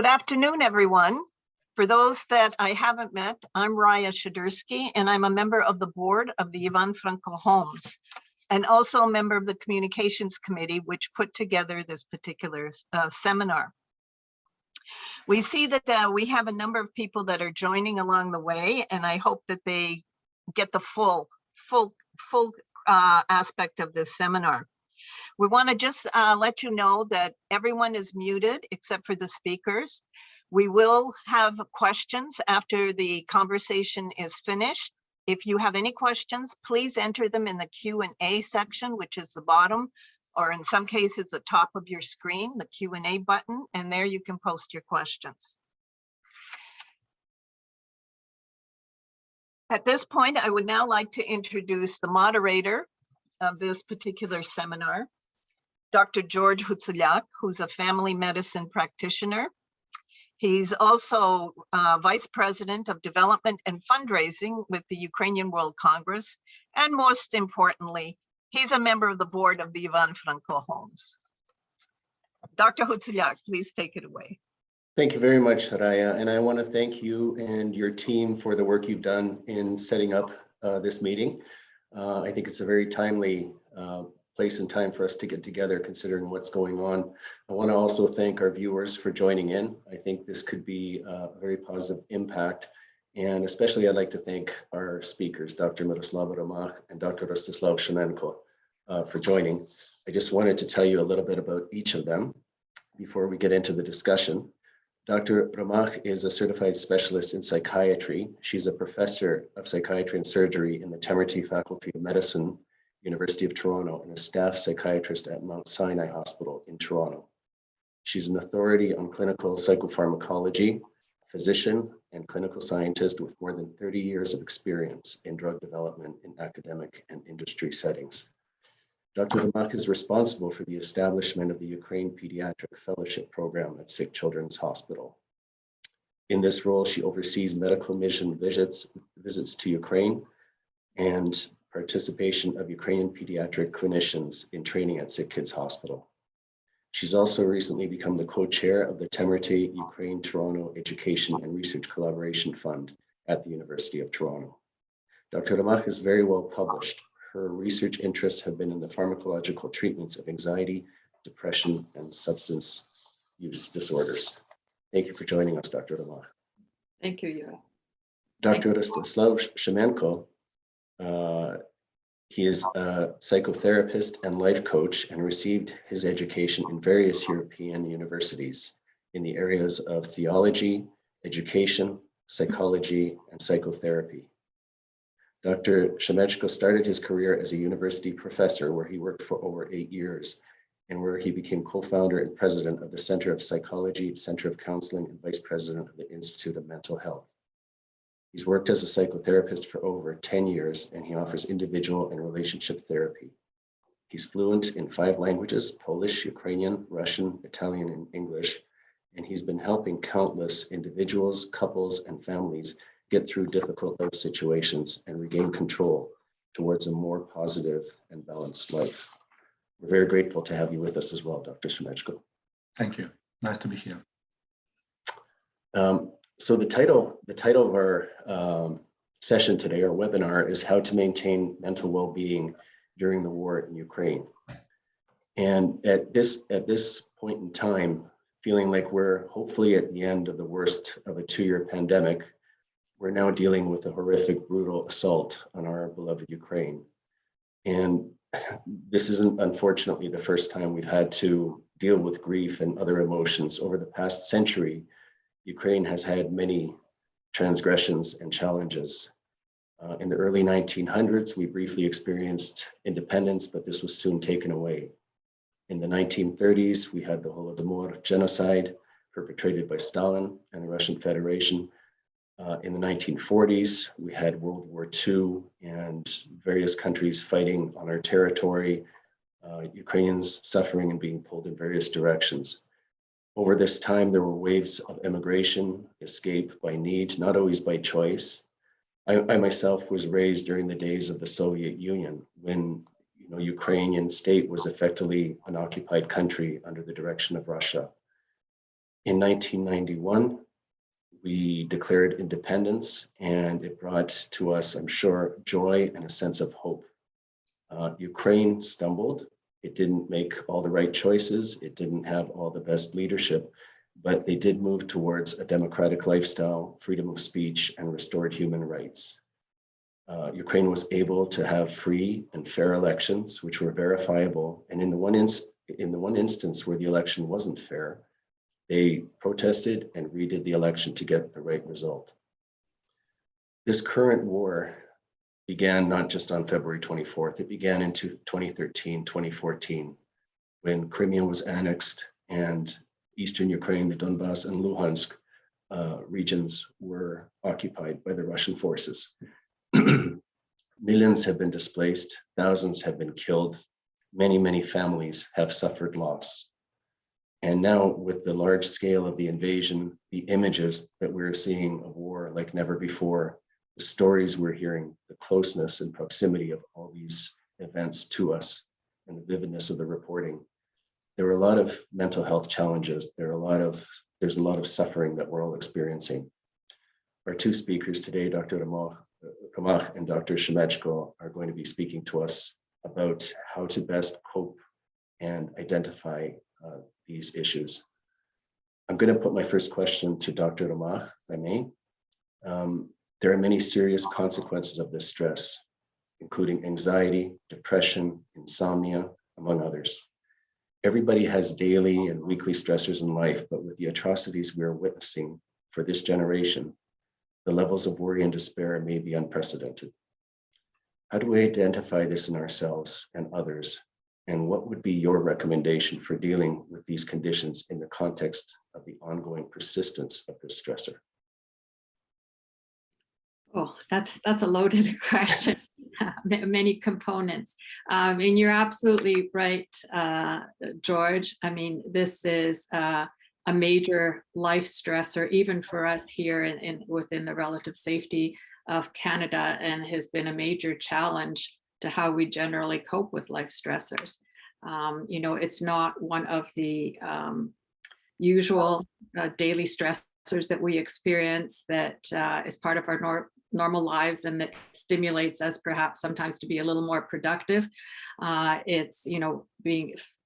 Good afternoon, everyone. For those that I haven't met, I'm Raya Shadursky, and I'm a member of the board of the Ivan Franko Homes, and also a member of the communications committee, which put together this particular seminar. We see that we have a number of people that are joining along the way, and I hope that they get the full aspect of this seminar. We want to just let you know that everyone is muted except for the speakers. We will have questions after the conversation is finished. If you have any questions, please enter them in the Q&A section, which is the bottom, or in some cases, the top of your screen, the Q&A button, and there you can post your questions. At this point, I would now like to introduce the moderator of this particular seminar, Dr. George Hutsuliak, who's a family medicine practitioner. He's also Vice President of Development and Fundraising with the Ukrainian World Congress. And most importantly, he's a member of the board of the Ivan Franko Homes. Dr. Hutsuliak, please take it away. Thank you very much, Raya. And I want to thank you and your team for the work you've done in setting up this meeting. I think it's a very timely place and time for us to get together considering what's going on. I want to also thank our viewers for joining in. I think this could be a very positive impact. And especially I'd like to thank our speakers, Dr. Miroslava Romach and Dr. Rostislav Shemenko for joining. I just wanted to tell you a little bit about each of them before we get into the discussion. Dr. Romach is a certified specialist in psychiatry. She's a professor of psychiatry and surgery in the Temerty Faculty of Medicine, University of Toronto, and a staff psychiatrist at Mount Sinai Hospital in Toronto. She's an authority on clinical psychopharmacology, physician, and clinical scientist with more than 30 years of experience in drug development in academic and industry settings. Dr. Romach is responsible for the establishment of the Ukraine Pediatric Fellowship Program at Sick Children's Hospital. In this role, she oversees medical mission visits to Ukraine and participation of Ukrainian pediatric clinicians in training at Sick Kids Hospital. She's also recently become the co-chair of the Temerty Ukraine Toronto Education and Research Collaboration Fund at the University of Toronto. Dr. Romach is very well published. Her research interests have been in the pharmacological treatments of anxiety, depression, and substance use disorders. Thank you for joining us, Dr. Romach. Thank you, Yura. Dr. Rostislav Shemenko, he is a psychotherapist and life coach and received his education in various European universities in the areas of theology, education, psychology, and psychotherapy. Dr. Shemenko started his career as a university professor where he worked for over 8 years and where he became co-founder and president of the Center of Psychology, Center of Counseling, and vice president of the Institute of Mental Health. He's worked as a psychotherapist for over 10 years, and he offers individual and relationship therapy. He's fluent in 5 languages: Polish, Ukrainian, Russian, Italian, and English, and he's been helping countless individuals, couples, and families get through difficult life situations and regain control towards a more positive and balanced life. We're very grateful to have you with us as well, Dr. Shemenko. Thank you. Nice to be here. So the title of our session today, our webinar, is How to Maintain Mental Well-Being During the War in Ukraine. And at this point in time, feeling like we're hopefully at the end of the worst of a 2-year pandemic, we're now dealing with a horrific, brutal assault on our beloved Ukraine. And this isn't, unfortunately, the first time we've had to deal with grief and other emotions. Over the past century, Ukraine has had many transgressions and challenges. In the early 1900s, we briefly experienced independence, but this was soon taken away. In the 1930s, we had the Holodomor genocide perpetrated by Stalin and the Russian Federation. In the 1940s, we had World War II and various countries fighting on our territory, Ukrainians suffering and being pulled in various directions. Over this time, there were waves of immigration, escape by need, not always by choice. I myself was raised during the days of the Soviet Union, when Ukrainian state was effectively an occupied country under the direction of Russia. In 1991, we declared independence, and it brought to us, I'm sure, joy and a sense of hope. Ukraine stumbled. It didn't make all the right choices. It didn't have all the best leadership, but they did move towards a democratic lifestyle, freedom of speech, and restored human rights. Ukraine was able to have free and fair elections, which were verifiable. And in the one instance where the election wasn't fair, they protested and redid the election to get the right result. This current war began not just on February 24th, it began in 2013, 2014, when Crimea was annexed and Eastern Ukraine, the Donbass and Luhansk regions were occupied by the Russian forces. Millions have been displaced, thousands have been killed, many families have suffered loss. And now with the large scale of the invasion, the images that we're seeing of war like never before, the stories we're hearing, the closeness and proximity of all these events to us, and the vividness of the reporting. There are a lot of mental health challenges. There's a lot of suffering that we're all experiencing. Our two speakers today, Dr. Ramach and Dr. Shemechko, are going to be speaking to us about how to best cope and identify these issues. I'm going to put my first question to Dr. Ramach, if I may. There are many serious consequences of this stress, including anxiety, depression, insomnia, among others. Everybody has daily and weekly stressors in life, but with the atrocities we are witnessing for this generation, the levels of worry and despair may be unprecedented. How do we identify this in ourselves and others? And what would be your recommendation for dealing with these conditions in the context of the ongoing persistence of this stressor? Oh, that's a loaded question. Many components. And you're absolutely right, George. I mean, this is a major life stressor, even for us here within the relative safety of Canada, and has been a major challenge to how we generally cope with life stressors. It's not one of the usual daily stressors that we experience that is part of our normal lives and that stimulates us perhaps sometimes to be a little more productive. It's,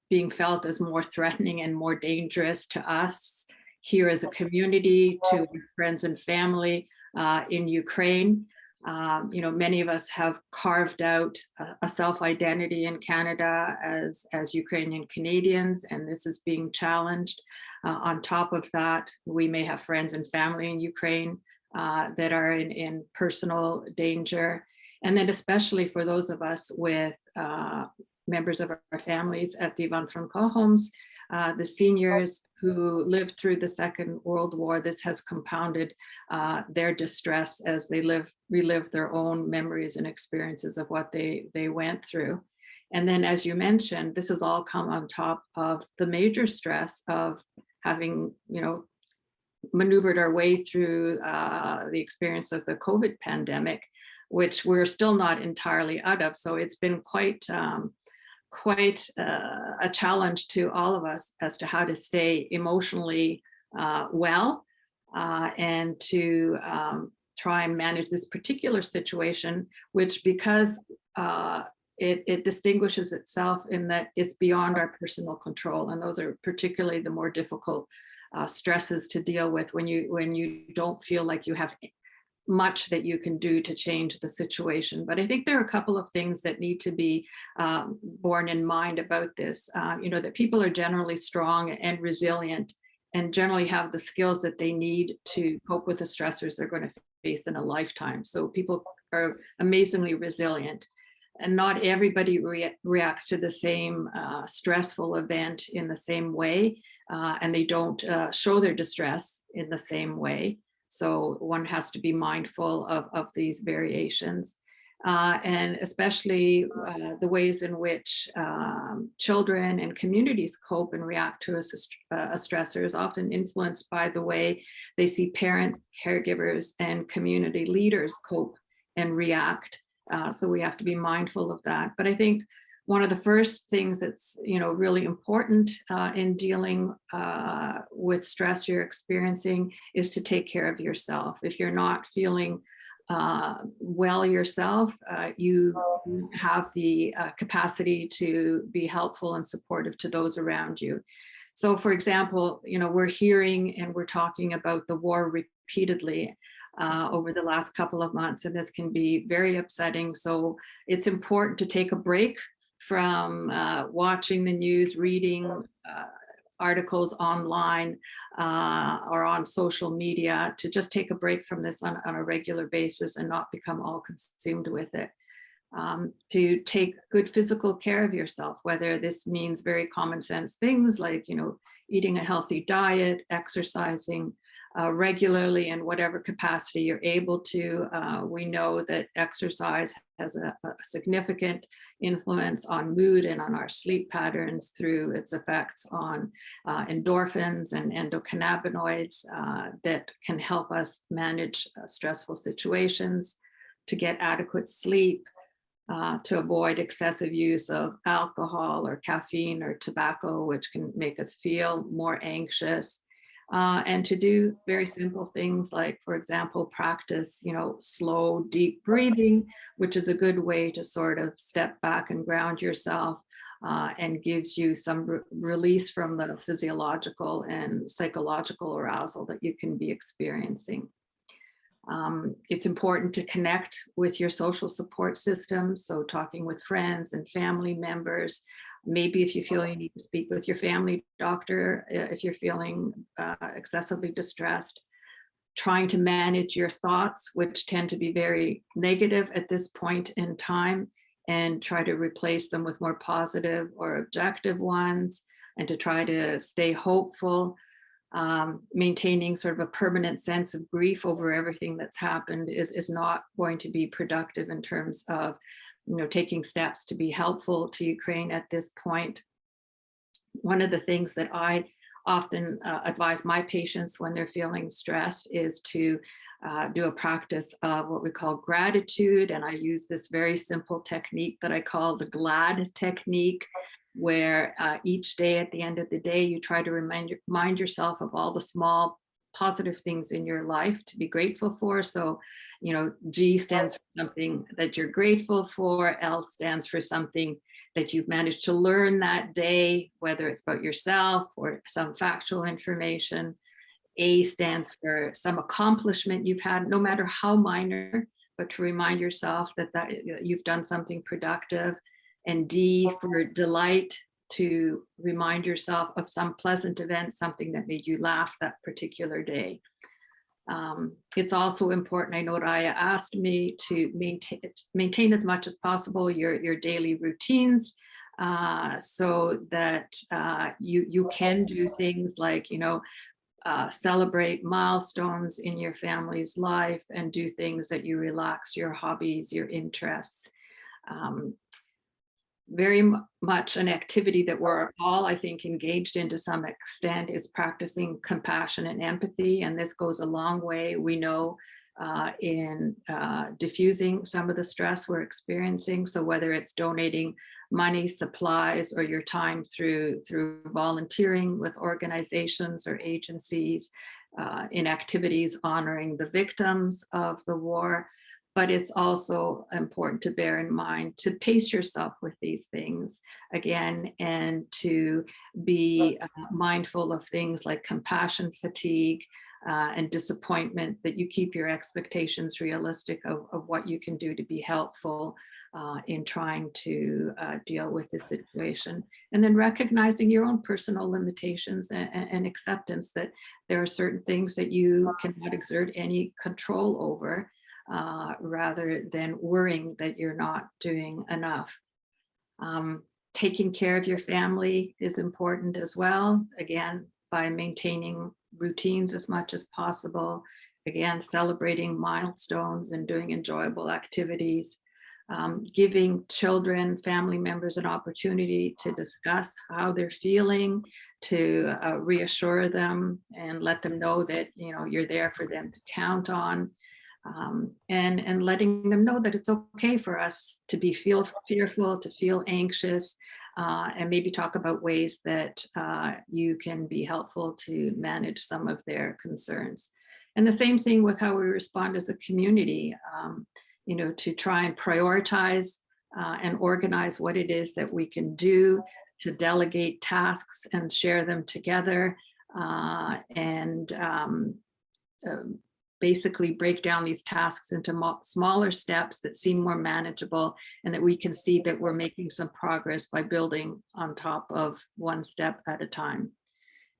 being felt as more threatening and more dangerous to us here as a community, to our friends and family in Ukraine. Many of us have carved out a self-identity in Canada as Ukrainian Canadians, and this is being challenged. On top of that, we may have friends and family in Ukraine that are in personal danger. And then especially for those of us with members of our families at the Van Franco homes, the seniors who lived through the Second World War, this has compounded their distress as they relive their own memories and experiences of what they went through. And then, as you mentioned, this has all come on top of the major stress of having, maneuvered our way through the experience of the COVID pandemic, which we're still not entirely out of. So it's been quite a challenge to all of us as to how to stay emotionally well and to try and manage this particular situation, which because it distinguishes itself in that it's beyond our personal control. And those are particularly the more difficult stresses to deal with when you don't feel like you have much that you can do to change the situation. But I think there are a couple of things that need to be borne in mind about this. That people are generally strong and resilient and generally have the skills that they need to cope with the stressors they're going to face in a lifetime. So people are amazingly resilient. And not everybody reacts to the same stressful event in the same way, and they don't show their distress in the same way. So one has to be mindful of these variations, and especially the ways in which children and communities cope and react to a stressor is often influenced by the way they see parents, caregivers, and community leaders cope and react. So we have to be mindful of that. But I think one of the first things that's, really important in dealing with stress you're experiencing is to take care of yourself. If you're not feeling well yourself, you have the capacity to be helpful and supportive to those around you. So, for example, we're hearing and we're talking about the war repeatedly over the last couple of months, and this can be very upsetting. So it's important to take a break from watching the news, reading articles online or on social media, to just take a break from this on a regular basis and not become all consumed with it. To take good physical care of yourself, whether this means very common sense things like, eating a healthy diet, exercising regularly in whatever capacity you're able to. We know that exercise has a significant influence on mood and on our sleep patterns through its effects on endorphins and endocannabinoids that can help us manage stressful situations, to get adequate sleep, to avoid excessive use of alcohol or caffeine or tobacco, which can make us feel more anxious. And to do very simple things like, for example, practice, slow, deep breathing, which is a good way to sort of step back and ground yourself and gives you some release from the physiological and psychological arousal that you can be experiencing. It's important to connect with your social support system. So talking with friends and family members. Maybe if you feel you need to speak with your family doctor, if you're feeling excessively distressed, trying to manage your thoughts, which tend to be very negative at this point in time, and try to replace them with more positive or objective ones, and to try to stay hopeful. Maintaining sort of a permanent sense of grief over everything that's happened is not going to be productive in terms of taking steps to be helpful to Ukraine at this point. One of the things that I often advise my patients when they're feeling stressed is to do a practice of what we call gratitude. And I use this very simple technique that I call the GLAD technique, where each day at the end of the day, you try to remind yourself of all the small positive things in your life to be grateful for. So, G stands for something that you're grateful for. L stands for something that you've managed to learn that day, whether it's about yourself or some factual information. A stands for some accomplishment you've had, no matter how minor, but to remind yourself that you've done something productive. And D for delight, to remind yourself of some pleasant event, something that made you laugh that particular day. It's also important, I know Raya asked me to maintain as much as possible your daily routines so that you can do things like, celebrate milestones in your family's life and do things that you relax, your hobbies, your interests. Very much an activity that we're all, I think, engaged in to some extent is practicing compassion and empathy. And this goes a long way, we know, in diffusing some of the stress we're experiencing. So whether it's donating money, supplies, or your time through volunteering with organizations or agencies in activities honoring the victims of the war. But it's also important to bear in mind to pace yourself with these things again, and to be mindful of things like compassion fatigue and disappointment, that you keep your expectations realistic of what you can do to be helpful in trying to deal with this situation. And then recognizing your own personal limitations and acceptance that there are certain things that you cannot exert any control over. Rather than worrying that you're not doing enough. Taking care of your family is important as well, again, by maintaining routines as much as possible, again, celebrating milestones and doing enjoyable activities, giving children, family members an opportunity to discuss how they're feeling, to reassure them and let them know that you're there for them to count on. and letting them know that it's okay for us to be fearful, to feel anxious, and maybe talk about ways that you can be helpful to manage some of their concerns. And the same thing with how we respond as a community, to try and prioritize and organize what it is that we can do, to delegate tasks and share them together, and basically break down these tasks into smaller steps that seem more manageable, and that we can see that we're making some progress by building on top of one step at a time.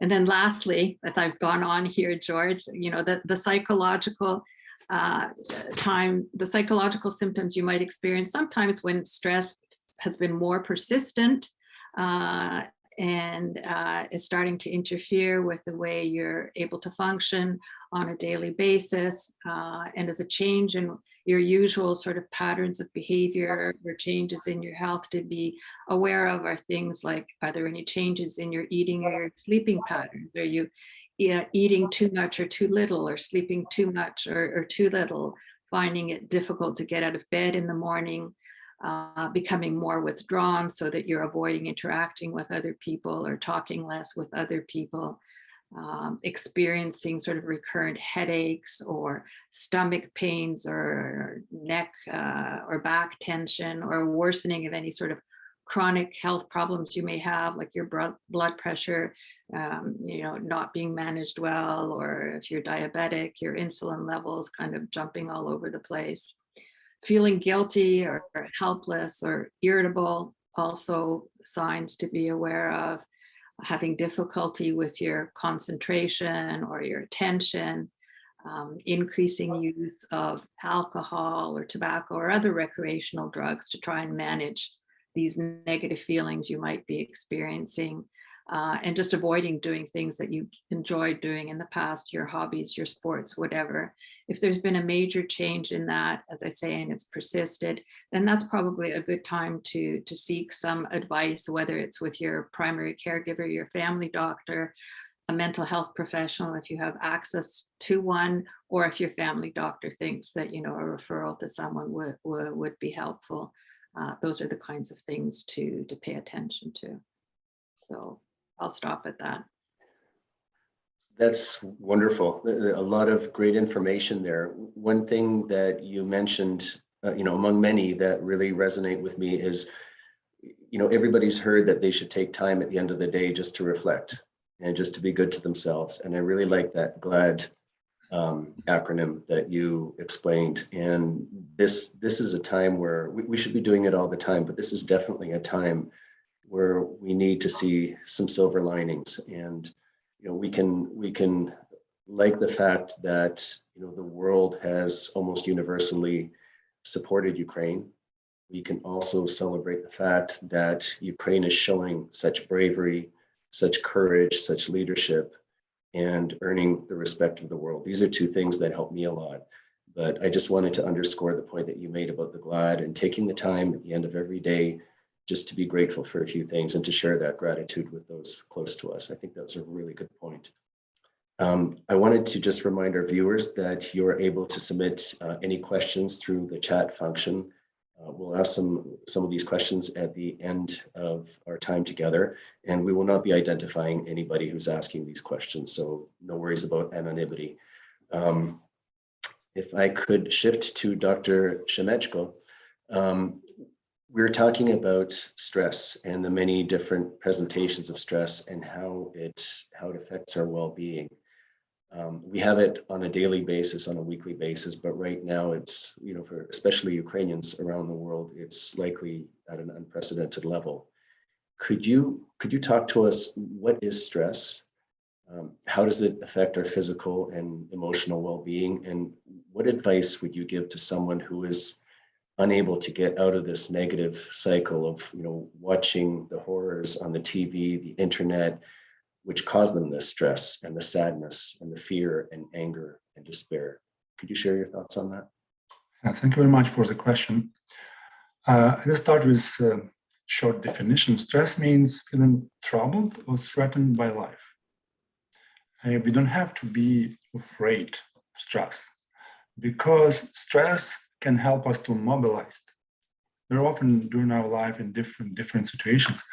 And then lastly, as I've gone on here, George, the psychological the psychological symptoms you might experience sometimes when stress has been more persistent and is starting to interfere with the way you're able to function on a daily basis, and as a change in your usual sort of patterns of behavior or changes in your health to be aware of are things like, are there any changes in your eating or your sleeping patterns? Are you eating too much or too little, or sleeping too much or too little, finding it difficult to get out of bed in the morning, becoming more withdrawn so that you're avoiding interacting with other people or talking less with other people, experiencing sort of recurrent headaches or stomach pains or neck or back tension, or worsening of any sort of chronic health problems you may have, like your blood pressure, not being managed well, or if you're diabetic, your insulin levels kind of jumping all over the place. Feeling guilty or helpless or irritable, also signs to be aware of. Having difficulty with your concentration or your attention, increasing use of alcohol or tobacco or other recreational drugs to try and manage these negative feelings you might be experiencing, and just avoiding doing things that you enjoyed doing in the past, your hobbies, your sports, whatever. If there's been a major change in that, as I say, and it's persisted, then that's probably a good time to seek some advice, whether it's with your primary caregiver, your family doctor, a mental health professional, if you have access to one, or if your family doctor thinks that, a referral to someone would be helpful. Those are the kinds of things to pay attention to. So I'll stop at that. That's wonderful. A lot of great information there. One thing that you mentioned, among many that really resonate with me is, everybody's heard that they should take time at the end of the day just to reflect and just to be good to themselves. And I really like that GLAD acronym that you explained. And this is a time where we should be doing it all the time, but this is definitely a time where we need to see some silver linings. And we can like the fact that the world has almost universally supported Ukraine. We can also celebrate the fact that Ukraine is showing such bravery, such courage, such leadership, and earning the respect of the world. These are two things that help me a lot. But I just wanted to underscore the point that you made about the GLAD and taking the time at the end of every day just to be grateful for a few things and to share that gratitude with those close to us. I think that was a really good point. I wanted to just remind our viewers that you're able to submit any questions through the chat function. We'll ask some of these questions at the end of our time together, and we will not be identifying anybody who's asking these questions, so no worries about anonymity. If I could shift to Dr. Shemechko, we're talking about stress and the many different presentations of stress and how it affects our well-being. We have it on a daily basis, on a weekly basis, but right now it's, for especially Ukrainians around the world, it's likely at an unprecedented level. Could you talk to us, what is stress? How does it affect our physical and emotional well-being? And what advice would you give to someone who is unable to get out of this negative cycle of, watching the horrors on the TV, the internet, which cause them the stress and the sadness and the fear and anger and despair? Could you share your thoughts on that? Thank you very much for the question. Let's start with a short definition. Stress means feeling troubled or threatened by life. We don't have to be afraid of stress. because stress can help us to mobilize. Very often during our life in different situations,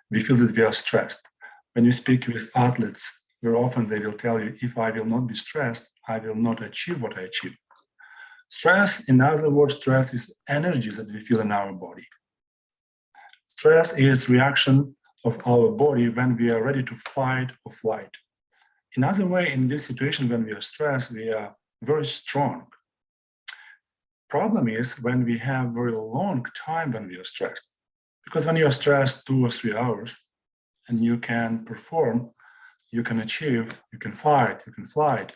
we feel that we are stressed. When you speak with athletes, very often they will tell you, if I will not be stressed, I will not achieve what I achieve. Stress, in other words, stress is energy that we feel in our body. Stress is reaction of our body when we are ready to fight or flight. In other way, in this situation, when we are stressed, we are very strong. Problem is when we have very long time when we are stressed. Because when you are stressed 2 or 3 hours and you can perform, you can achieve, you can fight, you can flight.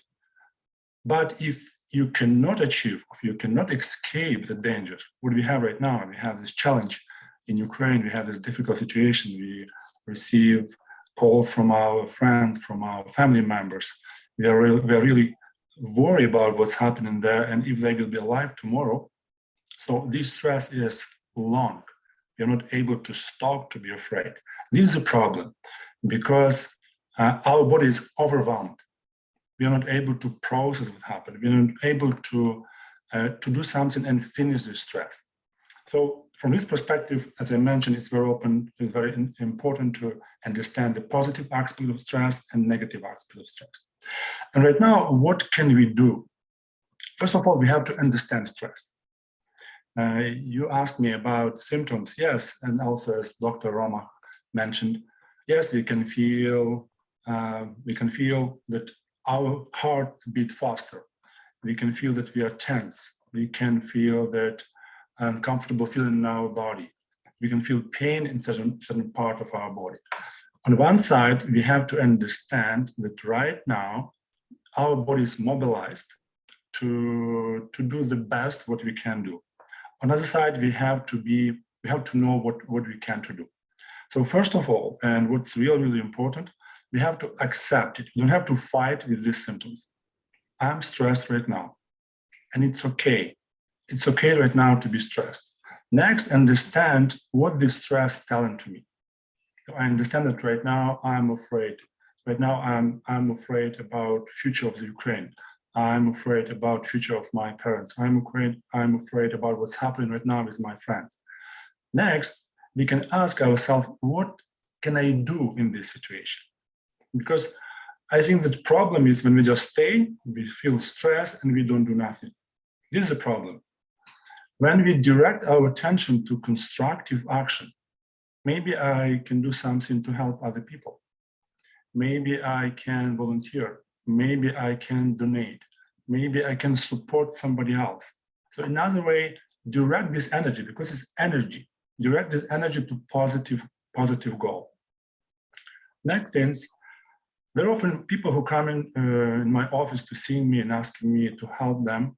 But if you cannot achieve, if you cannot escape the dangers, what we have right now, we have this challenge in Ukraine, we have this difficult situation, we receive calls from our friends, from our family members. We are really worried about what's happening there and if they will be alive tomorrow. So this stress is long. You're not able to stop to be afraid. This is a problem because our body is overwhelmed. We are not able to process what happened. We are not able to do something and finish the stress. So from this perspective, as I mentioned, it's very important to understand the positive aspect of stress and negative aspect of stress. And right now, what can we do? First of all, we have to understand stress. You asked me about symptoms. Yes, and also as Dr. Roma mentioned, yes, we can feel that our heart beats faster. We can feel that we are tense. We can feel that uncomfortable feeling in our body. We can feel pain in certain part of our body. On one side, we have to understand that right now, our body is mobilized to do the best what we can do. On the other side, we have to know what we can to do. So first of all, and what's really important, we have to accept it. You don't have to fight with these symptoms. I'm stressed right now, and it's okay. It's okay right now to be stressed. Next, understand what this stress is telling to me. I understand that right now I'm afraid. Right now I'm afraid about future of the Ukraine. I'm afraid about future of my parents. I'm afraid about what's happening right now with my friends. Next, we can ask ourselves, what can I do in this situation? Because I think the problem is when we just stay, we feel stressed and we don't do nothing. This is a problem. When we direct our attention to constructive action, maybe I can do something to help other people. Maybe I can volunteer. Maybe I can donate. Maybe I can support somebody else. So another way, direct this energy, because it's energy, direct this energy to positive goal. Next things, there are often people who come in my office to see me and asking me to help them.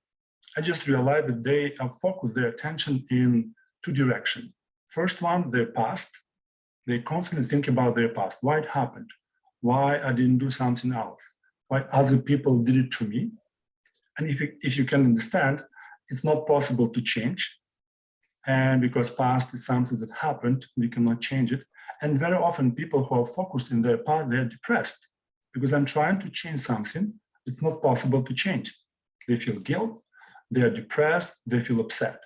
I just realized that they have focused their attention in 2 directions. First one, their past. They constantly think about their past, why it happened, why I didn't do something else, why other people did it to me. And if you can understand, it's not possible to change. And because past is something that happened, we cannot change it. And very often people who are focused in their past, they're depressed because I'm trying to change something. It's not possible to change. They feel guilt, they are depressed, they feel upset.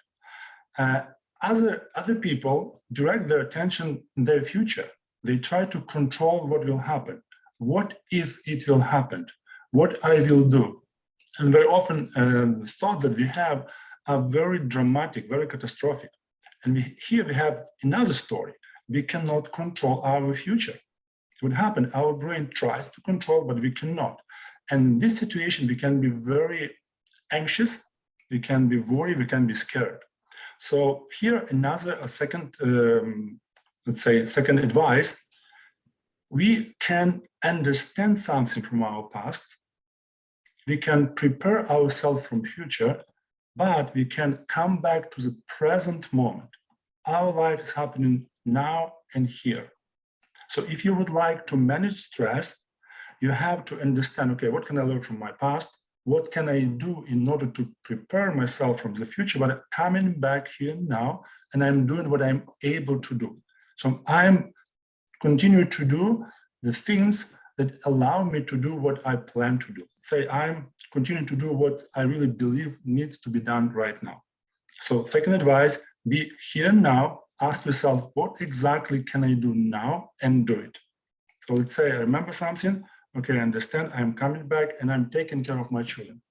Other people direct their attention in their future. They try to control what will happen. What if it will happen? What I will do? And very often the thoughts that we have are very dramatic, very catastrophic. And here we have another story. We cannot control our future. What happened? Our brain tries to control, but we cannot. And in this situation, we can be very anxious, we can be worried, we can be scared. So here second advice, we can understand something from our past, we can prepare ourselves from future, but we can come back to the present moment. Our life is happening now and here. So if you would like to manage stress, you have to understand, okay, what can I learn from my past? What can I do in order to prepare myself from the future? But I'm coming back here now, and I'm doing what I'm able to do. So I'm continue to do the things that allow me to do what I plan to do. Say I'm continuing to do what I really believe needs to be done right now. So second advice, be here and now. Ask yourself, what exactly can I do now, and do it. So let's say I remember something. Okay, I understand, I'm coming back and I'm taking care of my children.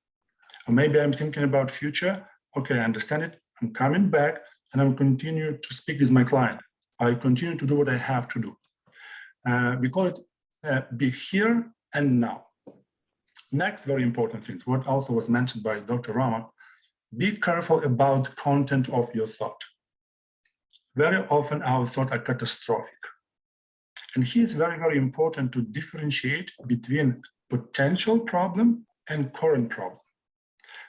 Or maybe I'm thinking about future. Okay, I understand it. I'm coming back and I'm continue to speak with my client. I continue to do what I have to do. We call it be here and now. Next, very important thing, what also was mentioned by Dr. Rama, be careful about content of your thought. Very often our thoughts are catastrophic. And here it's very, very important to differentiate between potential problem and current problem.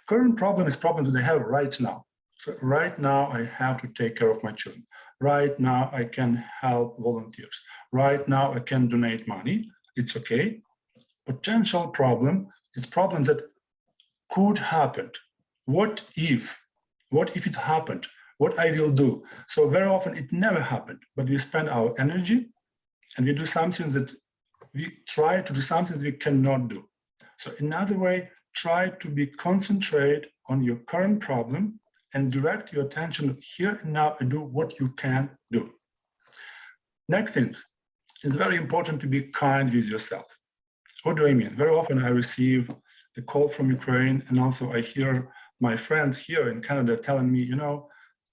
Current problem is problem that I have right now. So right now I have to take care of my children. Right now I can help volunteers. Right now I can donate money. It's okay. Potential problem is problem that could happen. What if it happened? What I will do? So very often it never happened, but we spend our energy and we do something that we try to do something that we cannot do. So another way, try to be concentrate on your current problem and direct your attention here and now and do what you can do. Next thing, it's very important to be kind with yourself. What do I mean? Very often I receive the call from Ukraine, and also I hear my friends here in Canada telling me,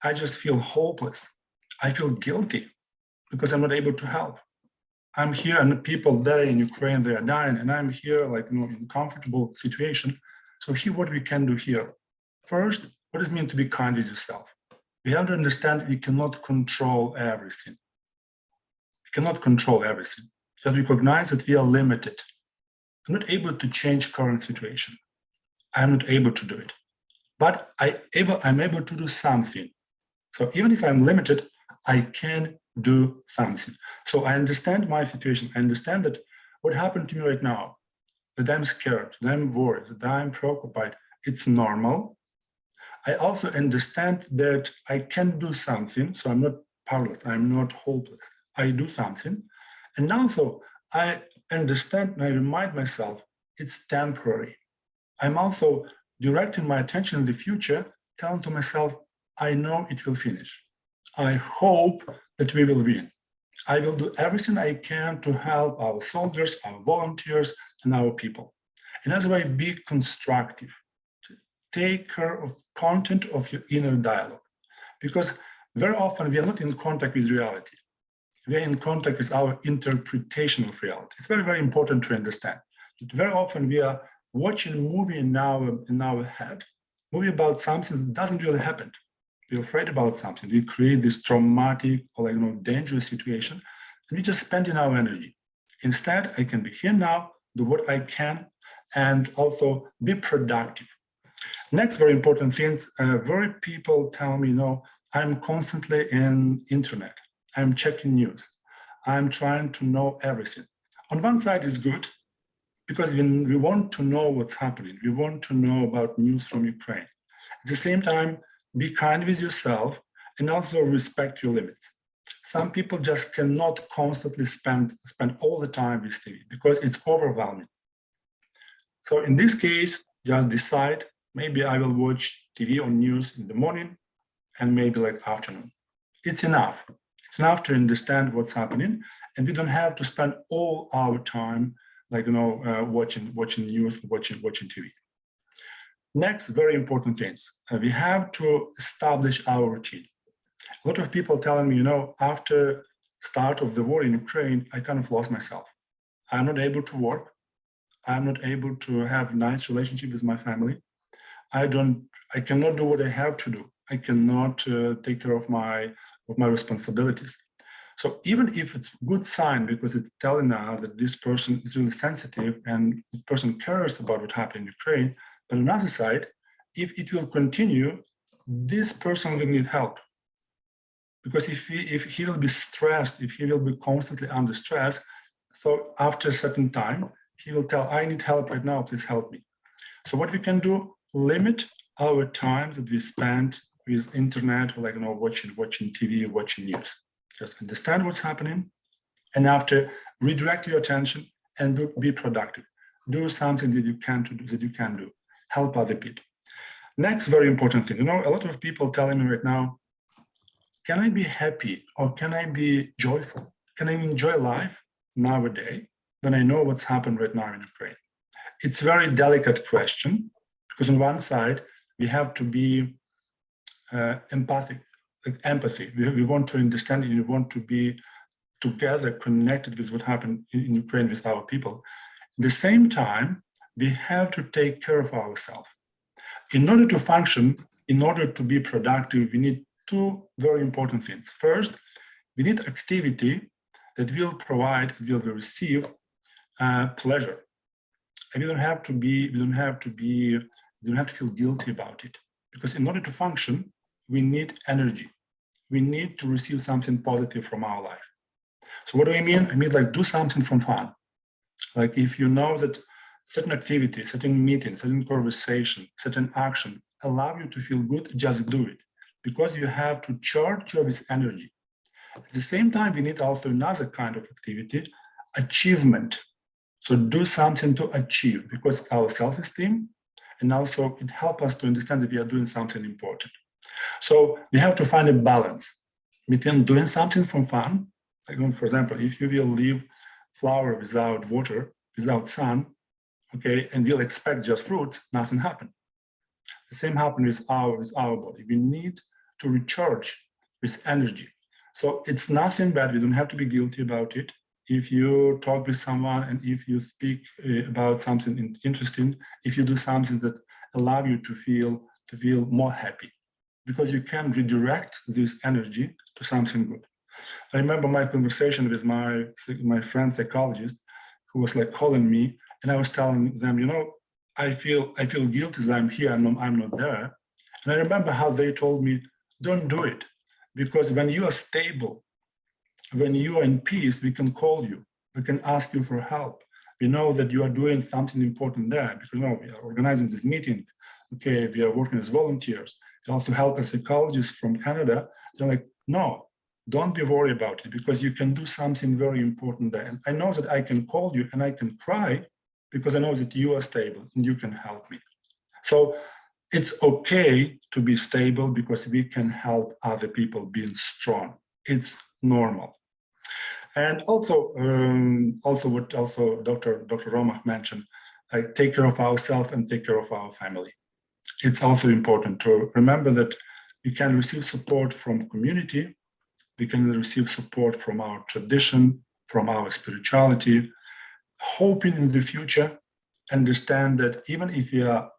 I just feel hopeless. I feel guilty because I'm not able to help. I'm here and people there in Ukraine, they are dying, and I'm here in a comfortable situation. So here, what we can do here. First, what does it mean to be kind with yourself? We have to understand we cannot control everything. We cannot control everything. We have to recognize that we are limited. I'm not able to change current situation. I'm not able to do it. But I'm able to do something. So even if I'm limited, I can do something. So I understand my situation. I understand that what happened to me right now, that I'm scared, that I'm worried, that I'm preoccupied, it's normal. I also understand that I can do something. So I'm not powerless. I'm not hopeless. I do something. And also I understand and I remind myself it's temporary. I'm also directing my attention in the future, telling to myself, I know it will finish. I hope that we will win. I will do everything I can to help our soldiers, our volunteers, and our people. Another way, be constructive. Take care of content of your inner dialogue. Because very often we are not in contact with reality. We are in contact with our interpretation of reality. It's very, very important to understand that very often we are watching a movie in our head, movie about something that doesn't really happen. We're afraid about something. We create this traumatic or dangerous situation, and we just spend in our energy. Instead, I can be here now, do what I can, and also be productive. Next, very important things, very people tell me, I'm constantly in internet. I'm checking news. I'm trying to know everything. On one side, it's good because we want to know what's happening. We want to know about news from Ukraine. At the same time, be kind with yourself and also respect your limits. Some people just cannot constantly spend all the time with TV because it's overwhelming. So in this case, just decide, maybe I will watch TV or news in the morning and maybe afternoon. It's enough. It's enough to understand what's happening, and we don't have to spend all our time watching news, watching TV. Next, very important things. We have to establish our routine. A lot of people telling me, after start of the war in Ukraine, I kind of lost myself. I'm not able to work. I'm not able to have a nice relationship with my family. I cannot do what I have to do. I cannot take care of my responsibilities. So even if it's a good sign because it's telling us that this person is really sensitive and this person cares about what happened in Ukraine, but on the other side, if it will continue, this person will need help. Because if he will be stressed, if he will be constantly under stress, so after a certain time, he will tell, I need help right now, please help me. So what we can do, limit our time that we spend with internet, or watching TV, watching news. Just understand what's happening, and after redirect your attention and be productive. Do something that you can do. Help other people. Next very important thing, a lot of people telling me right now, can I be happy or can I be joyful? Can I enjoy life nowadays when I know what's happened right now in Ukraine? It's a very delicate question because on one side, we have to be empathic, like empathy. We want to understand and we want to be together connected with what happened in Ukraine with our people. At the same time, we have to take care of ourselves. In order to function, in order to be productive, we need two very important things. First, we need activity that will provide, will receive pleasure. And we don't have to feel guilty about it. Because in order to function, we need energy. We need to receive something positive from our life. So what do I mean? I mean like do something from fun. Like if you know that certain activity, certain meeting, certain conversation, certain action allow you to feel good, just do it. Because you have to charge you with energy. At the same time, we need also another kind of activity, achievement. So do something to achieve because it's our self-esteem, and also it helps us to understand that we are doing something important. So we have to find a balance between doing something from fun, like for example, if you will leave flower without water, without sun, okay, and we'll expect just fruit, nothing happens. The same happens with our body. We need to recharge with energy. So it's nothing bad. We don't have to be guilty about it. If you talk with someone and if you speak about something interesting, if you do something that allow you to feel more happy, because you can redirect this energy to something good. I remember my conversation with my friend psychologist who was like calling me, and I was telling them, I feel guilty that I'm here, I'm not there. And I remember how they told me, don't do it. Because when you are stable, when you are in peace, we can call you, we can ask you for help. We know that you are doing something important there because we are organizing this meeting. Okay, we are working as volunteers. They also help as psychologists from Canada. They're like, no, don't be worried about it because you can do something very important there. And I know that I can call you and I can cry because I know that you are stable and you can help me. So it's okay to be stable because we can help other people being strong. It's normal. And also what Dr. Romach mentioned, take care of ourselves and take care of our family. It's also important to remember that we can receive support from community, we can receive support from our tradition, from our spirituality, hoping in the future, understand that even if we are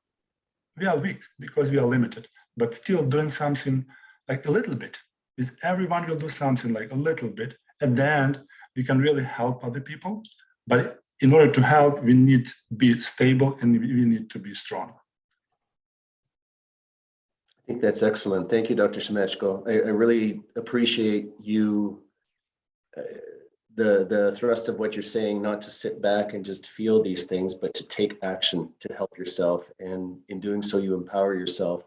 weak because we are limited, but still doing something like a little bit, is everyone will do something like a little bit, at the end, we can really help other people. But in order to help, we need to be stable and we need to be strong. I think that's excellent. Thank you, Dr. Shemechko. I really appreciate you, the thrust of what you're saying, not to sit back and just feel these things, but to take action to help yourself. And in doing so, you empower yourself.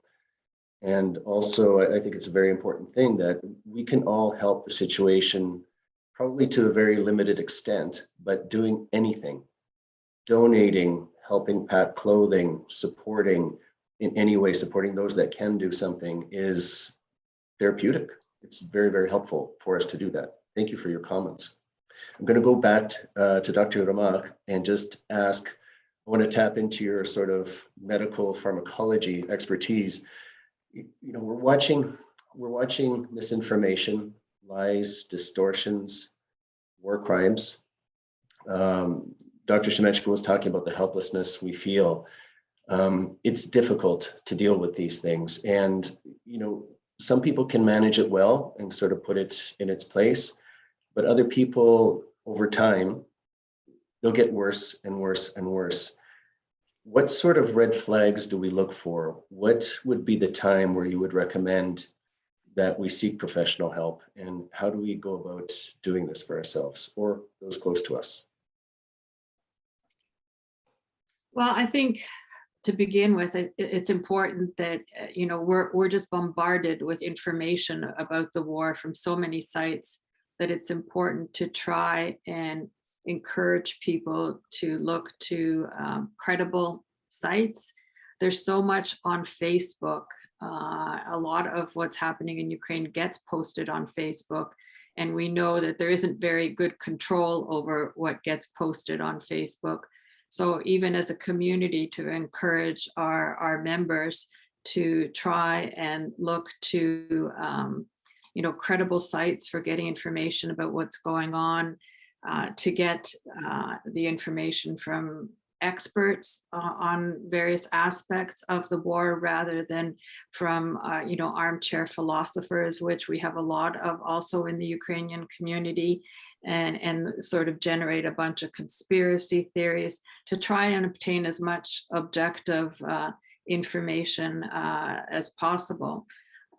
And also, I think it's a very important thing that we can all help the situation, probably to a very limited extent, but doing anything, donating, helping pack clothing, supporting in any way, supporting those that can do something is therapeutic. It's very, very helpful for us to do that. Thank you for your comments. I'm going to go back to Dr. Romach and just ask, I want to tap into your sort of medical pharmacology expertise. We're watching misinformation, lies, distortions, war crimes. Dr. Shemechko was talking about the helplessness we feel. It's difficult to deal with these things. And, some people can manage it well and sort of put it in its place, but other people over time, they'll get worse and worse and worse. What sort of red flags do we look for? What would be the time where you would recommend that we seek professional help? And how do we go about doing this for ourselves or those close to us? Well, I think to begin with, it's important that, we're just bombarded with information about the war from so many sites that it's important to try and encourage people to look to credible sites. There's so much on Facebook. A lot of what's happening in Ukraine gets posted on Facebook, and we know that there isn't very good control over what gets posted on Facebook. So even as a community, to encourage our members to try and look to credible sites for getting information about what's going on, to get the information from experts on various aspects of the war, rather than from armchair philosophers, which we have a lot of also in the Ukrainian community, and sort of generate a bunch of conspiracy theories, to try and obtain as much objective information as possible.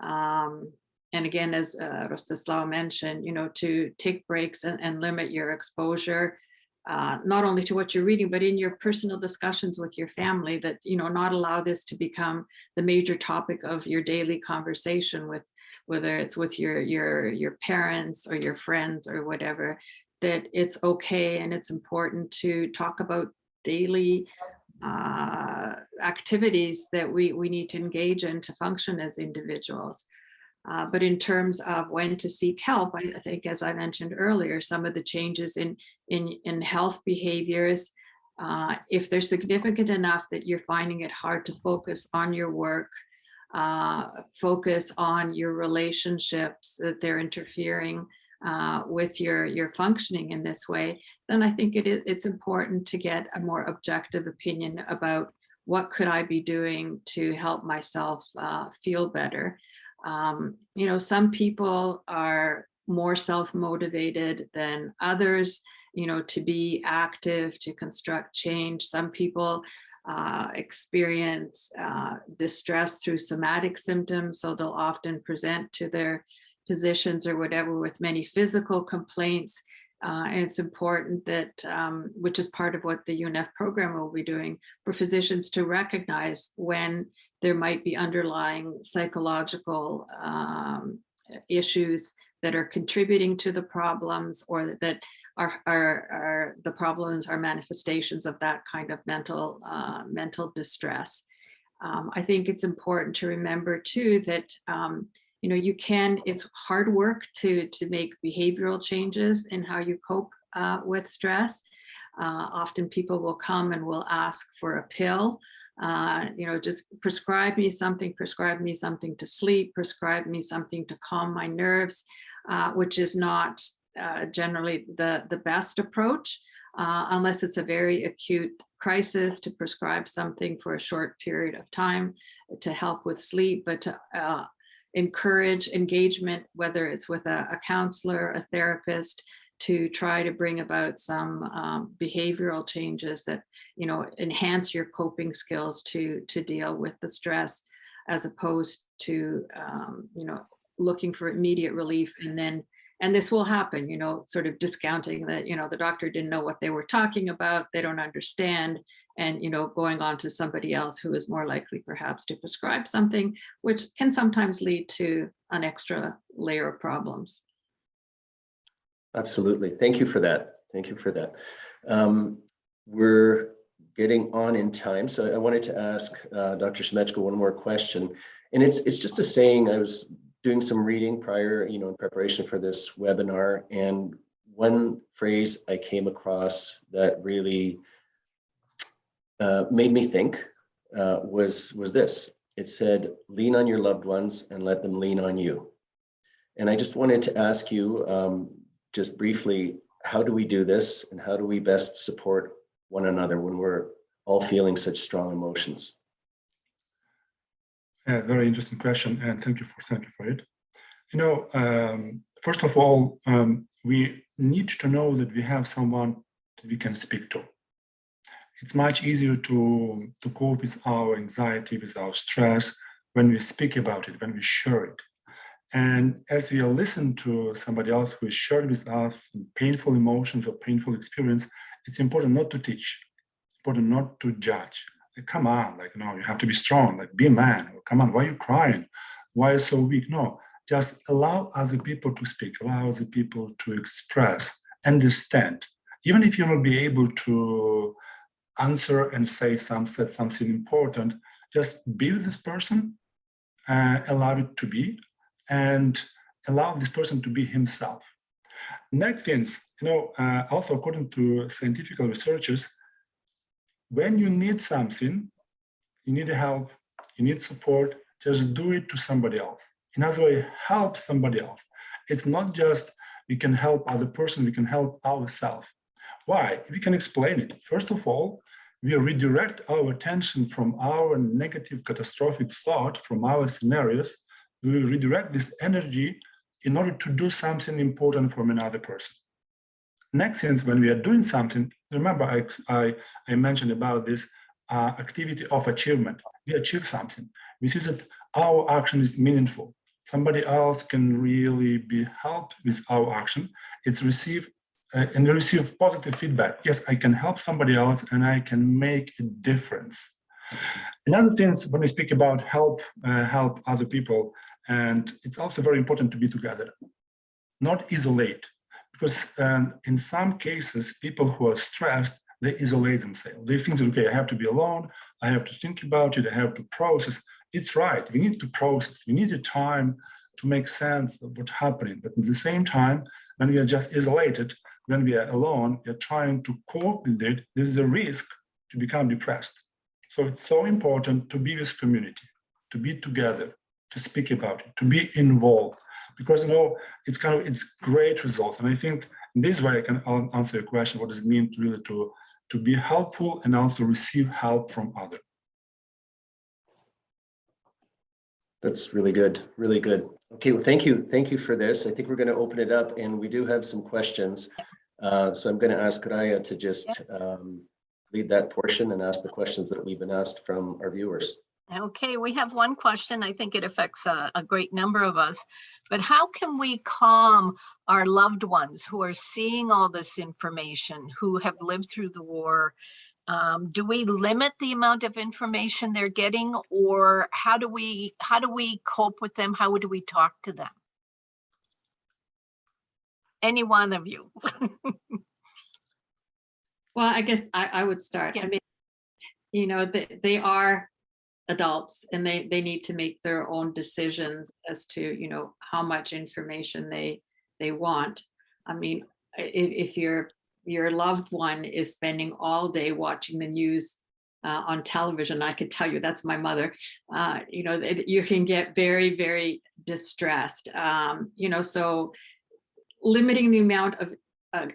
And again, as Rostislav mentioned, to take breaks and limit your exposure, not only to what you're reading, but in your personal discussions with your family, that, not allow this to become the major topic of your daily conversation with, whether it's with your parents or your friends or whatever, that it's okay and it's important to talk about daily activities that we need to engage in to function as individuals. But in terms of when to seek help, I think, as I mentioned earlier, some of the changes in health behaviors, if they're significant enough that you're finding it hard to focus on your work, focus on your relationships, that they're interfering with your functioning in this way, then I think it's important to get a more objective opinion about what could I be doing to help myself feel better. Some people are more self-motivated than others, to be active, to construct change. Some people experience distress through somatic symptoms, so they'll often present to their physicians or whatever with many physical complaints. And it's important that, which is part of what the UNEF program will be doing, for physicians to recognize when there might be underlying psychological issues that are contributing to the problems, or that are the problems are manifestations of that kind of mental distress. I think it's important to remember too that it's hard work to make behavioral changes in how you cope with stress. Often people will come and will ask for a pill, just prescribe me something to sleep, prescribe me something to calm my nerves, which is not generally the best approach, unless it's a very acute crisis, to prescribe something for a short period of time to help with sleep, but to encourage engagement, whether it's with a counselor, a therapist, to try to bring about some behavioral changes that enhance your coping skills to deal with the stress, as opposed to looking for immediate relief and this will happen, sort of discounting that the doctor didn't know what they were talking about, they don't understand, and going on to somebody else who is more likely perhaps to prescribe something, which can sometimes lead to an extra layer of problems. Absolutely. Thank you for that. Thank you for that. We're getting on in time, so I wanted to ask Dr. Shemechko one more question, and it's just a saying. I was doing some reading prior, in preparation for this webinar, and one phrase I came across that really made me think was this. It said, "Lean on your loved ones and let them lean on you." And I just wanted to ask you, just briefly, how do we do this, and how do we best support one another when we're all feeling such strong emotions? Yeah, very interesting question, and thank you for it. First of all, we need to know that we have someone that we can speak to. It's much easier to cope with our anxiety, with our stress, when we speak about it, when we share it. And as we listen to somebody else who is sharing with us painful emotions or painful experience, it's important not to teach, important not to judge. Like, come on, you have to be strong, be a man. Or, come on, why are you crying? Why are you so weak? No, just allow other people to speak, allow other people to express, understand. Even if you'll not be able to answer and say something important, just be with this person, allow it to be, and allow this person to be himself. Next things, also according to scientific researchers, when you need something, you need help, you need support, just do it to somebody else. In other words, help somebody else. It's not just we can help other person, we can help ourselves. Why? We can explain it. First of all, we redirect our attention from our negative catastrophic thought, from our scenarios. We redirect this energy in order to do something important for another person. Next thing, when we are doing something, remember I mentioned about this activity of achievement. We achieve something. We see that our action is meaningful. Somebody else can really be helped with our action. It's received and we receive positive feedback. Yes, I can help somebody else and I can make a difference. Another thing, when we speak about help other people, and it's also very important to be together, not isolate, because in some cases, people who are stressed, they isolate themselves. They think, okay, I have to be alone, I have to think about it, I have to process. It's right, we need to process, we need a time to make sense of what's happening. But at the same time, when we are just isolated, when we are alone, we are trying to cope with it, there's a risk to become depressed. So it's so important to be with community, to be together, to speak about it, to be involved, because it's great results. And I think in this way I can answer your question: what does it mean to really to be helpful and also receive help from others? That's really good, really good. Okay, well, thank you for this. I think we're going to open it up, and we do have some questions. So I'm going to ask Raya to just lead that portion and ask the questions that we've been asked from our viewers. Okay, we have one question. I think it affects a great number of us, but how can we calm our loved ones who are seeing all this information, who have lived through the war? Do we limit the amount of information they're getting, or how do we cope with them? How do we talk to them? Any one of you. Well, I guess I would start. Yeah. I mean, they are adults and they need to make their own decisions as to, how much information they want. I mean, if your loved one is spending all day watching the news on television, I could tell you that's my mother, you can get very, very distressed, so limiting the amount of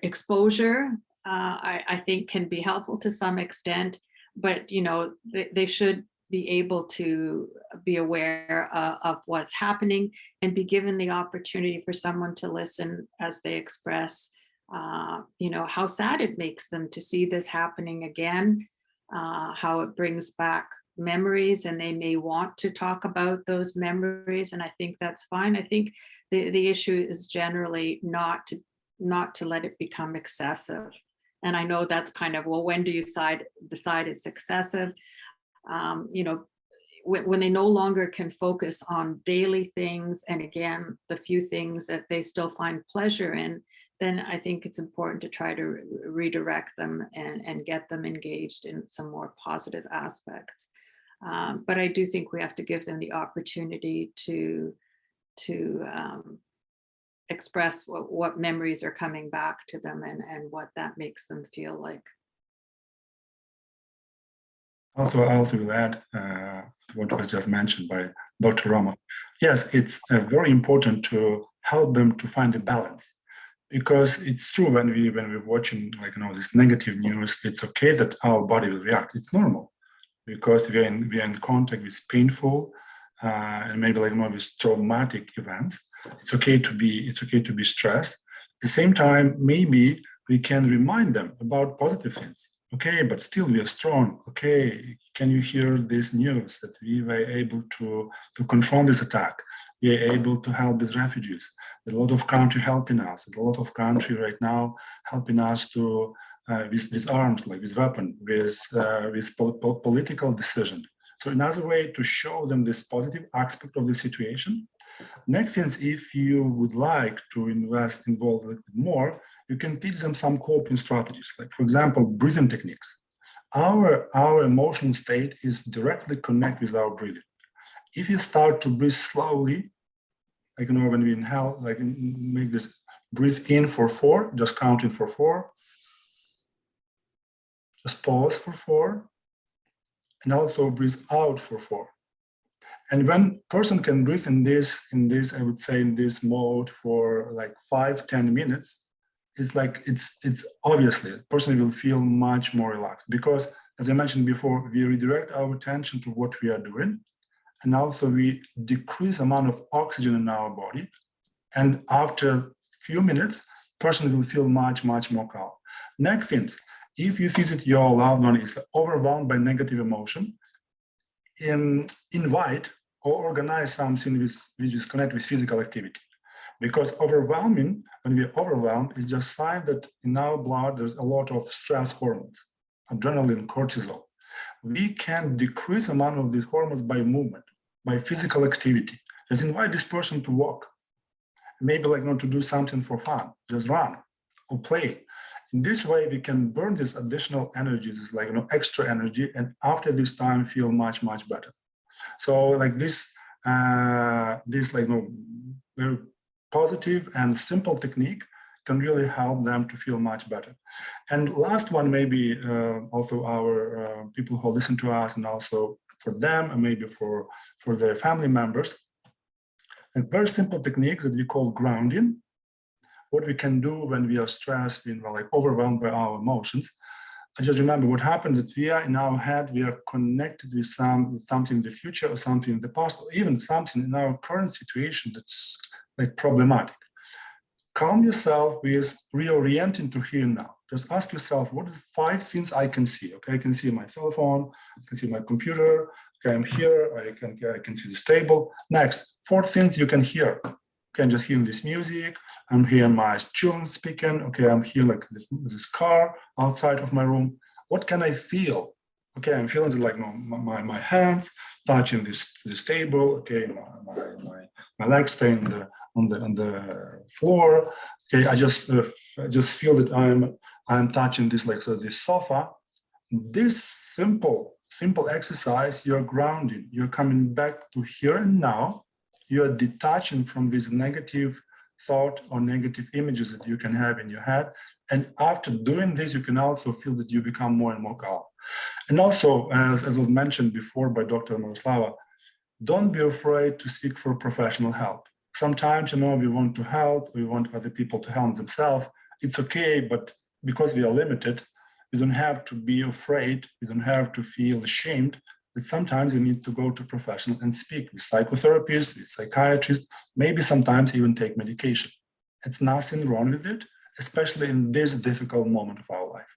exposure, I think can be helpful to some extent, but, they should be able to be aware of what's happening and be given the opportunity for someone to listen as they express how sad it makes them to see this happening again, how it brings back memories, and they may want to talk about those memories, and I think that's fine. I think the issue is generally not to let it become excessive. And I know that's kind of, well, when do you decide it's excessive? When they no longer can focus on daily things, and again, the few things that they still find pleasure in, then I think it's important to try to redirect them and get them engaged in some more positive aspects. But I do think we have to give them the opportunity to express what memories are coming back to them and what that makes them feel like. Also, I also will add what was just mentioned by Dr. Roma. Yes, it's very important to help them to find a balance, because it's true when we're watching this negative news, it's okay that our body will react. It's normal, because we're in contact with painful and maybe with traumatic events. It's okay to be stressed. At the same time, maybe we can remind them about positive things. Okay, but still we are strong. Okay, can you hear this news that we were able to confront this attack? We are able to help with refugees. There's a lot of country helping us. There's a lot of country right now helping us to with arms, with weapons, with political decision. So another way to show them this positive aspect of the situation. Next thing is, if you would like to involve a little bit more, you can teach them some coping strategies, like for example, breathing techniques. Our emotional state is directly connected with our breathing. If you start to breathe slowly, like when we inhale, like make this breathe in for 4, just counting for 4, just pause for 4, and also breathe out for 4. And when person can breathe in this, I would say in this mode for like 5-10 minutes, it's like it's obviously the person will feel much more relaxed, because as I mentioned before, we redirect our attention to what we are doing, and also we decrease amount of oxygen in our body. And after few minutes, person will feel much more calm. Next thing, if you visit your loved one is overwhelmed by negative emotion, invite or organize something which is connected with physical activity. Because overwhelming, when we're overwhelmed, is just a sign that in our blood there's a lot of stress hormones, adrenaline, cortisol. We can decrease amount of these hormones by movement, by physical activity. Just invite this person to walk. Maybe like not to do something for fun, just run or play. In this way, we can burn this additional energies, like extra energy, and after this time feel much better. So like this like very positive and simple technique can really help them to feel much better. And last one, maybe also our people who listen to us, and also for them, and maybe for their family members, a very simple technique that we call grounding. What we can do when we are stressed, when we're like overwhelmed by our emotions. I just remember what happened, that we are in our head, we are connected with something in the future or something in the past, or even something in our current situation that's like problematic. Calm yourself with reorienting to here and now. Just ask yourself, what are the 5 things I can see? Okay, I can see my cell phone, I can see my computer, okay, I'm here, I can see this table. Next, 4 things you can hear. Okay, I'm just hearing this music, I'm hearing my children speaking, okay, I'm hearing like this car outside of my room. What can I feel? Okay, I'm feeling like my hands touching this table, okay, my legs staying on the floor. Okay, I just feel that I'm touching this like this sofa. This simple exercise, you're grounding, you're coming back to here and now. You're detaching from this negative thought or negative images that you can have in your head. And after doing this, you can also feel that you become more and more calm. And also, as was mentioned before by Dr. Miroslava, don't be afraid to seek for professional help. Sometimes, we want to help, we want other people to help themselves. It's okay, but because we are limited, you don't have to be afraid, you don't have to feel ashamed. That sometimes you need to go to professional and speak with psychotherapists, with psychiatrists, maybe sometimes even take medication. It's nothing wrong with it, especially in this difficult moment of our life.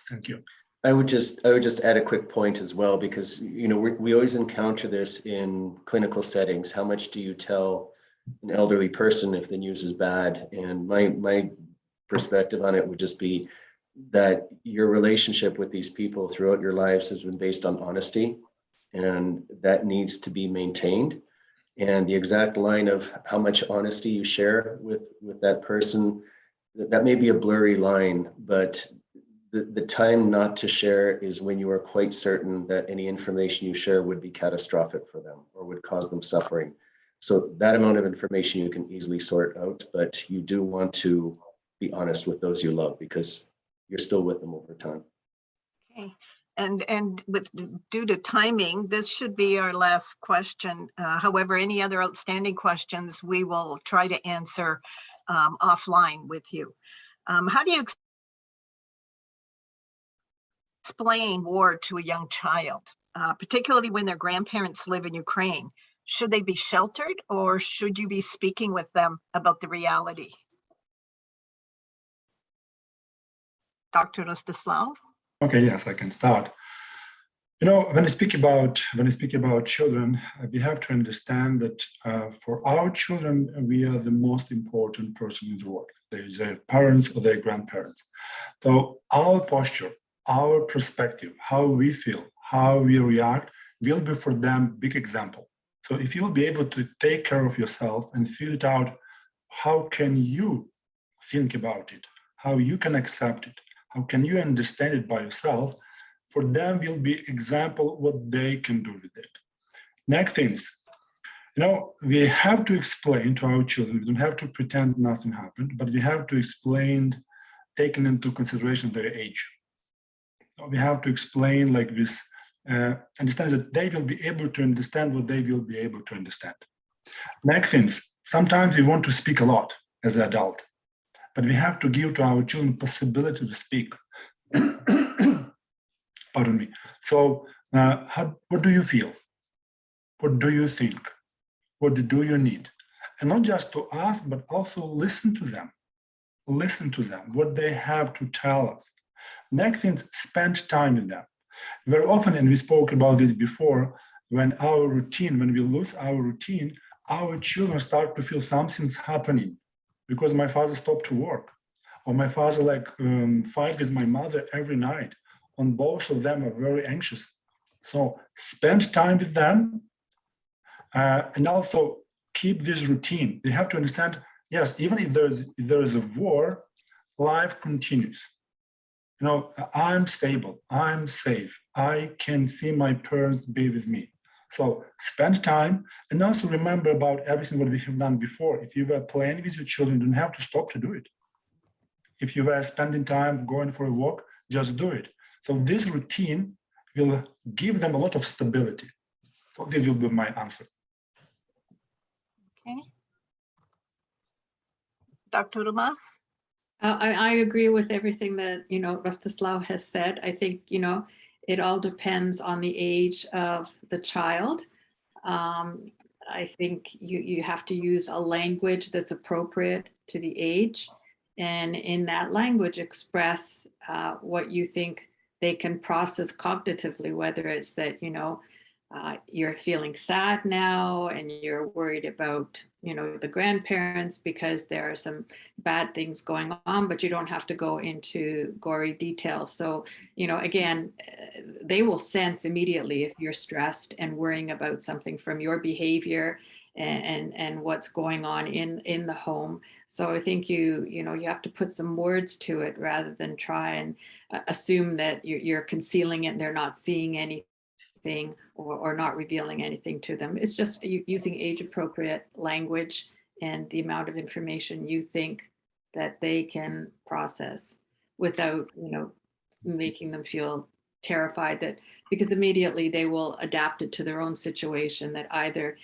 Thank you. I would just add a quick point as well, because we always encounter this in clinical settings. How much do you tell an elderly person if the news is bad? And my perspective on it would just be that your relationship with these people throughout your lives has been based on honesty, and that needs to be maintained. And the exact line of how much honesty you share with that person, that may be a blurry line, but the time not to share is when you are quite certain that any information you share would be catastrophic for them or would cause them suffering. So that amount of information you can easily sort out, but you do want to be honest with those you love, because you're still with them over time. Okay, and with due to timing, this should be our last question. However, any other outstanding questions, we will try to answer offline with you. How do you explain war to a young child, particularly when their grandparents live in Ukraine? Should they be sheltered, or should you be speaking with them about the reality? Dr. Rostislav? Okay, yes, I can start. When I speak about children, we have to understand that for our children, we are the most important person in the world. There's their parents or their grandparents. So our posture, our perspective, how we feel, how we react, will be for them big example. So if you'll be able to take care of yourself and figure it out, how can you think about it? how you can accept it, how can you understand it by yourself, for them will be example what they can do with it. Next things, we have to explain to our children, we don't have to pretend nothing happened, but we have to explain, taking into consideration their age. We have to explain like this, understand that they will be able to understand what they will be able to understand. Next things, sometimes we want to speak a lot as an adult, but we have to give to our children possibility to speak. Pardon me. So what do you feel? What do you think? What do you need? And not just to ask, but also listen to them. Listen to them, what they have to tell us. Next thing, spend time with them. Very often, and we spoke about this before, when we lose our routine, our children start to feel something's happening because my father stopped to work, or my father fight with my mother every night. And both of them are very anxious. So spend time with them, and also keep this routine. They have to understand, yes, even if there is a war, life continues. I'm stable, I'm safe, I can see my parents be with me. So spend time, and also remember about everything what we have done before. If you were playing with your children, you don't have to stop to do it. If you were spending time going for a walk, just do it. So this routine will give them a lot of stability. So this will be my answer. Okay. Dr. Ruma? I agree with everything that, Rostislav has said. I think, it all depends on the age of the child. I think you have to use a language that's appropriate to the age. And in that language, express what you think they can process cognitively, whether it's that, you're feeling sad now and you're worried about, the grandparents because there are some bad things going on, but you don't have to go into gory detail. So, again, they will sense immediately if you're stressed and worrying about something from your behavior and what's going on in the home. So I think you have to put some words to it rather than try and assume that you're concealing it and they're not seeing anything or not revealing anything to them. It's just using age appropriate language and the amount of information you think that they can process without, making them feel terrified, that because immediately they will adapt it to their own situation, that either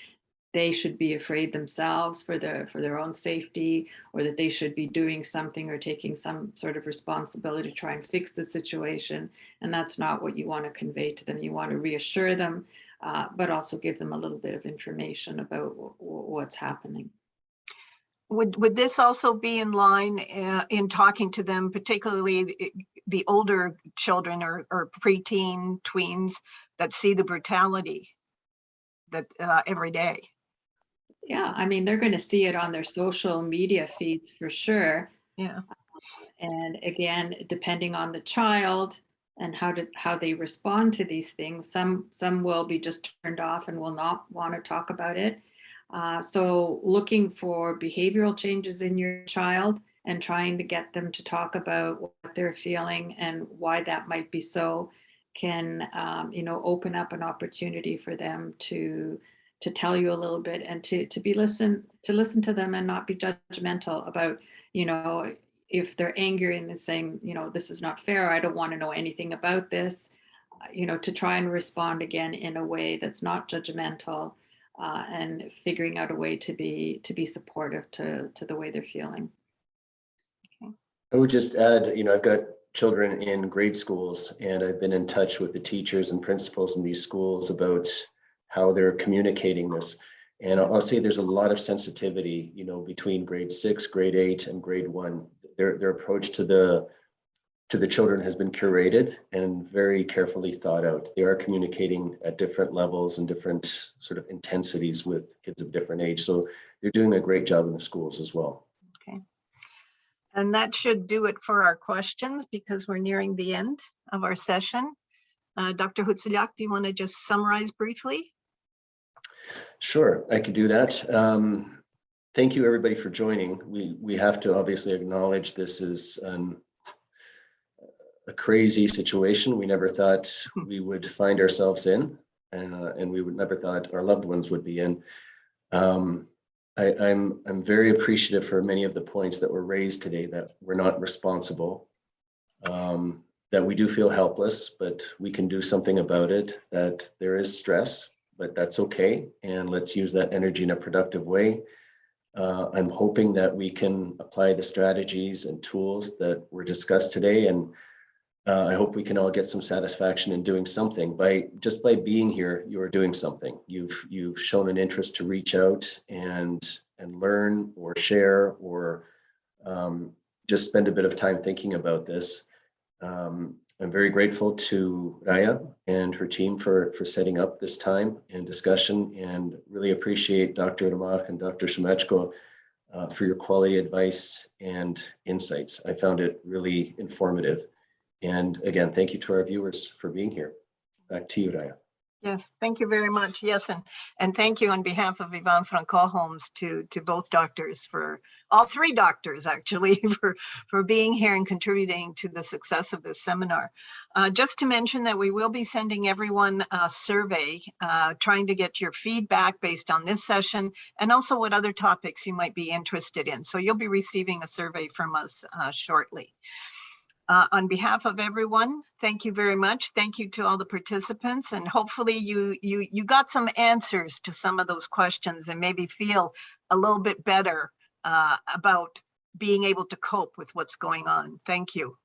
they should be afraid themselves for their own safety, or that they should be doing something or taking some sort of responsibility to try and fix the situation. And that's not what you want to convey to them. You want to reassure them, but also give them a little bit of information about what's happening. Would this also be in line in talking to them, particularly the older children or preteen tweens that see the brutality that every day? Yeah, I mean, they're going to see it on their social media feeds for sure. Yeah. And again, depending on the child and how they respond to these things, some will be just turned off and will not want to talk about it. So looking for behavioral changes in your child and trying to get them to talk about what they're feeling and why that might be so can, open up an opportunity for them to tell you a little bit and to listen to them and not be judgmental about, if they're angry and saying, this is not fair, I don't want to know anything about this, to try and respond again in a way that's not judgmental, and figuring out a way to be supportive to the way they're feeling. Okay. I would just add, I've got children in grade schools, and I've been in touch with the teachers and principals in these schools about how they're communicating this. And I'll say there's a lot of sensitivity, between grade 6, grade 8, and grade 1. Their approach to the children has been curated and very carefully thought out. They are communicating at different levels and different sort of intensities with kids of different age. So they're doing a great job in the schools as well. Okay. And that should do it for our questions because we're nearing the end of our session. Dr. Hutsuliak, do you want to just summarize briefly? Sure, I could do that. thank you everybody for joining. We have to obviously acknowledge this is a crazy situation we never thought we would find ourselves in, and we would never thought our loved ones would be in. I'm very appreciative for many of the points that were raised today, that we're not responsible, that we do feel helpless, but we can do something about it, that there is stress, but that's okay. And let's use that energy in a productive way. I'm hoping that we can apply the strategies and tools that were discussed today. And I hope we can all get some satisfaction in doing something. Just by being here, you are doing something. You've shown an interest to reach out and learn or share, or just spend a bit of time thinking about this. I'm very grateful to Raya and her team for setting up this time and discussion, and really appreciate Dr. Ramach and Dr. Shemechko for your quality advice and insights. I found it really informative. And again, thank you to our viewers for being here. Back to you, Raya. Yes, thank you very much. Yes, and thank you on behalf of Yvonne Franco-Holmes to both doctors, for all three doctors actually, for being here and contributing to the success of this seminar. Just to mention that we will be sending everyone a survey, trying to get your feedback based on this session, and also what other topics you might be interested in. So you'll be receiving a survey from us shortly. On behalf of everyone, thank you very much. Thank you to all the participants, and hopefully you got some answers to some of those questions and maybe feel a little bit better about being able to cope with what's going on. Thank you.